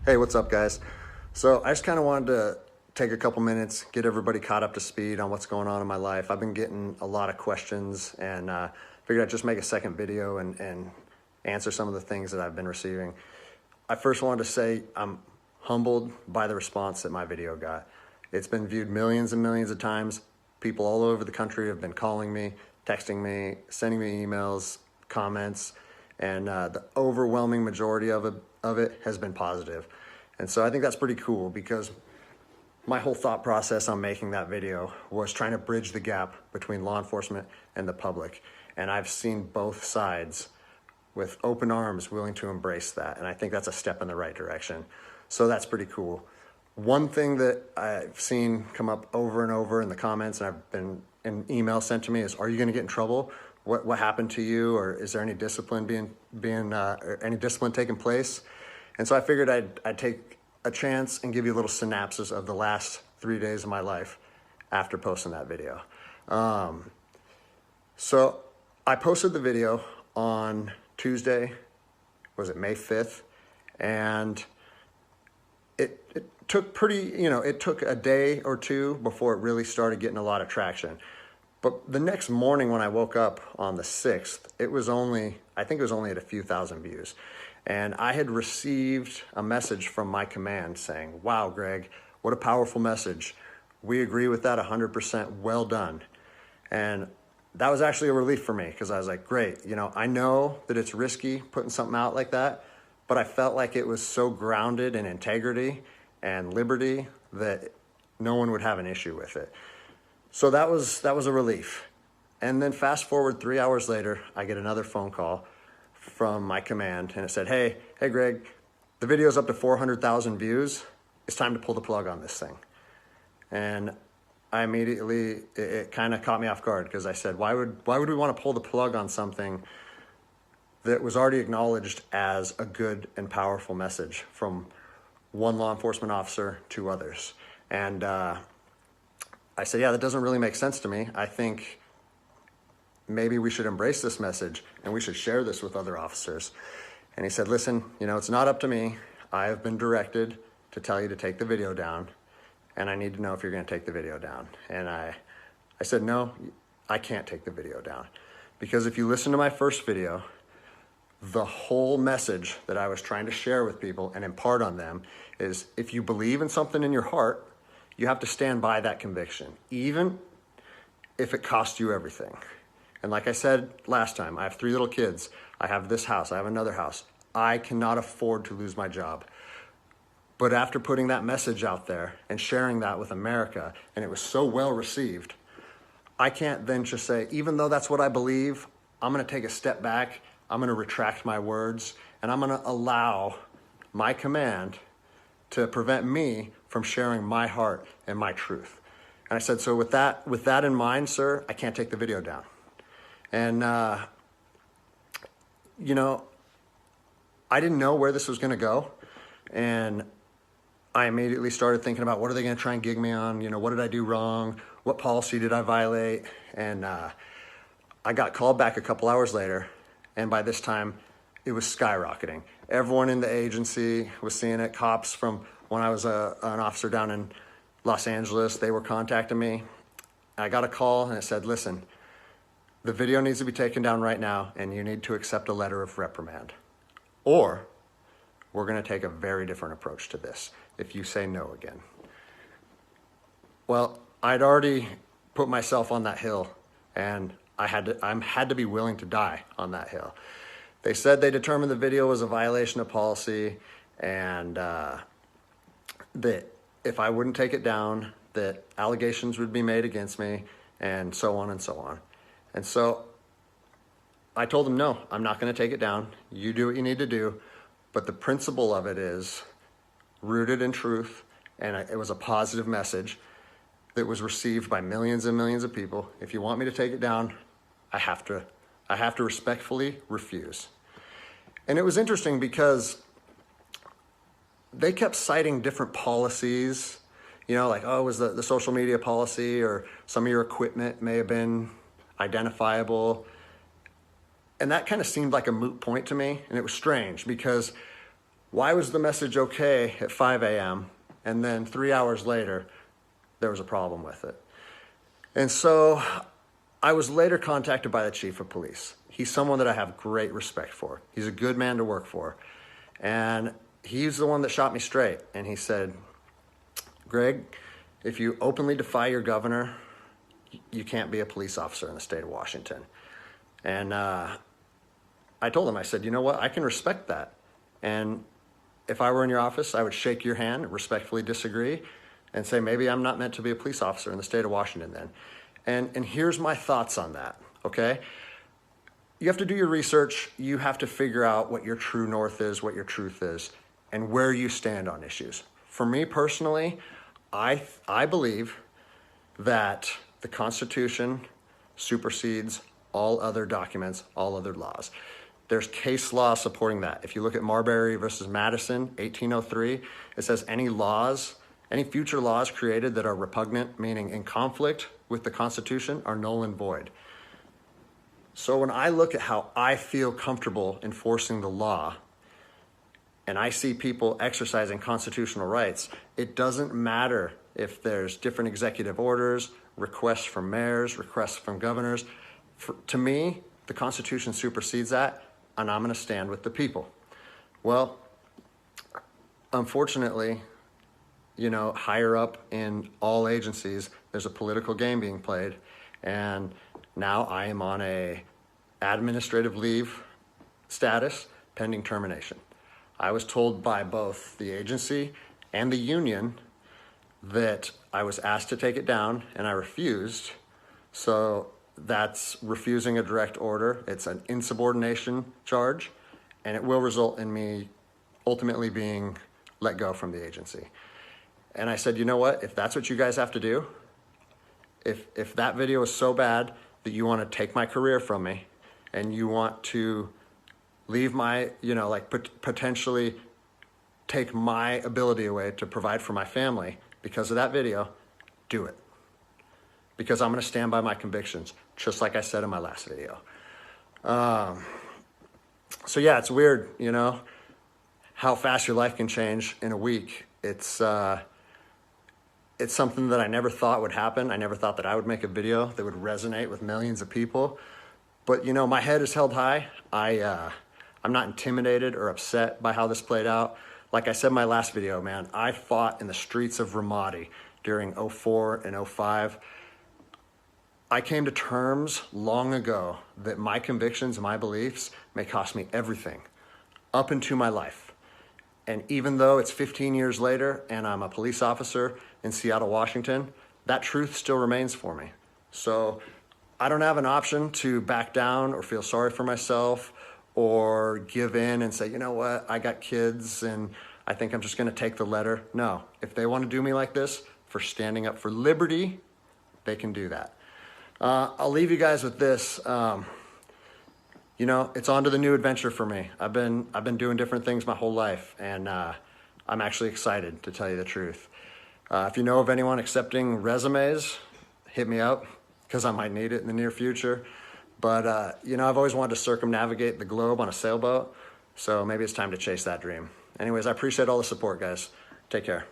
Hey, what's up, guys? So I just kind of wanted to take a couple minutes, get everybody caught up to speed on what's going on in my life. I've been getting a lot of questions and figured I'd just make a second video and answer some of the things that I've been receiving. I first wanted to say I'm humbled by the response that my video got. It's been viewed millions and millions of times. People all over the country have been calling me, texting me, sending me emails, comments, and the overwhelming majority of it has been positive. And so I think that's pretty cool because my whole thought process on making that video was trying to bridge the gap between law enforcement and the public. And I've seen both sides with open arms willing to embrace that. And I think that's a step in the right direction. So that's pretty cool. One thing that I've seen come up over and over in the comments, and I've been in email sent to me, is, are you going to get in trouble? What happened to you? Or is there any discipline any discipline taking place? And so I figured I'd take a chance and give you a little synopsis of the last 3 days of my life after posting that video. So I posted the video on Tuesday, was it May 5th? And it took it took a day or two before it really started getting a lot of traction. But the next morning when I woke up on the 6th, I think it was only at a few thousand views. And I had received a message from my command saying, wow, Greg, what a powerful message. We agree with that 100%, well done. And that was actually a relief for me because I was like, great, I know that it's risky putting something out like that, but I felt like it was so grounded in integrity and liberty that no one would have an issue with it. So that was a relief. And then fast forward 3 hours later, I get another phone call from my command and it said, hey Greg, the video's up to 400,000 views. It's time to pull the plug on this thing. And I immediately, it kind of caught me off guard because I said, why would we want to pull the plug on something that was already acknowledged as a good and powerful message from one law enforcement officer to others? And I said, yeah, that doesn't really make sense to me. I think maybe we should embrace this message and we should share this with other officers. And he said, listen, it's not up to me. I have been directed to tell you to take the video down, and I need to know if you're going to take the video down. And I said, no, I can't take the video down. Because if you listen to my first video, the whole message that I was trying to share with people and impart on them is, if you believe in something in your heart, you have to stand by that conviction, even if it costs you everything. And like I said last time, I have 3 little kids. I have this house, I have another house. I cannot afford to lose my job. But after putting that message out there and sharing that with America, and it was so well received, I can't then just say, even though that's what I believe, I'm gonna take a step back, I'm gonna retract my words, and I'm gonna allow my command to prevent me from sharing my heart and my truth. And I said, so with that in mind, sir, I can't take the video down. And, I didn't know where this was going to go. And I immediately started thinking about, what are they going to try and gig me on? What did I do wrong? What policy did I violate? And I got called back a couple hours later. And by this time, it was skyrocketing. Everyone in the agency was seeing it. Cops from when I was an officer down in Los Angeles, they were contacting me. I got a call and it said, listen, the video needs to be taken down right now and you need to accept a letter of reprimand. Or we're going to take a very different approach to this if you say no again. Well, I'd already put myself on that hill and I had to be willing to die on that hill. They said they determined the video was a violation of policy and that if I wouldn't take it down, that allegations would be made against me and so on and so on. And so I told them, no, I'm not going to take it down. You do what you need to do. But the principle of it is rooted in truth, and it was a positive message that was received by millions and millions of people. If you want me to take it down, I have to respectfully refuse. And it was interesting because they kept citing different policies, like, oh, it was the social media policy, or some of your equipment may have been identifiable. And that kind of seemed like a moot point to me. And it was strange because Why was the message okay at 5 a.m. and then 3 hours later, there was a problem with it? And so I was later contacted by the chief of police. He's someone that I have great respect for. He's a good man to work for. And he's the one that shot me straight. And he said, Greg, if you openly defy your governor, you can't be a police officer in the state of Washington. And I told him, I said, you know what, I can respect that. And if I were in your office, I would shake your hand, respectfully disagree, and say, maybe I'm not meant to be a police officer in the state of Washington then. And here's my thoughts on that, okay? You have to do your research. You have to figure out what your true north is, what your truth is, and where you stand on issues. For me personally, I believe that the Constitution supersedes all other documents, all other laws. There's case law supporting that. If you look at Marbury versus Madison, 1803, it says any future laws created that are repugnant, meaning in conflict with the Constitution, are null and void. So when I look at how I feel comfortable enforcing the law, and I see people exercising constitutional rights, it doesn't matter if there's different executive orders, requests from mayors, requests from governors. To me, the Constitution supersedes that, and I'm going to stand with the people. Well, unfortunately, higher up in all agencies, there's a political game being played, and now I am on a administrative leave status pending termination. I was told by both the agency and the union that I was asked to take it down, and I refused. So that's refusing a direct order. It's an insubordination charge, and it will result in me ultimately being let go from the agency. And I said, you know what? If that's what you guys have to do, if that video is so bad that you want to take my career from me and you want to leave my, potentially take my ability away to provide for my family because of that video, do it. Because I'm going to stand by my convictions, just like I said in my last video. So yeah, it's weird, how fast your life can change in a week. It's something that I never thought would happen. I never thought that I would make a video that would resonate with millions of people. But my head is held high. I'm not intimidated or upset by how this played out. Like I said in my last video, man, I fought in the streets of Ramadi during 04 and 05. I came to terms long ago that my convictions and my beliefs may cost me everything up into my life. And even though it's 15 years later and I'm a police officer in Seattle, Washington, that truth still remains for me. So I don't have an option to back down or feel sorry for myself or give in and say, you know what, I got kids and I think I'm just going to take the letter. No, if they want to do me like this for standing up for liberty, they can do that. I'll leave you guys with this. It's on to the new adventure for me. I've been doing different things my whole life, and I'm actually excited, to tell you the truth. If you know of anyone accepting resumes, hit me up, because I might need it in the near future. But, I've always wanted to circumnavigate the globe on a sailboat, so maybe it's time to chase that dream. Anyways, I appreciate all the support, guys. Take care.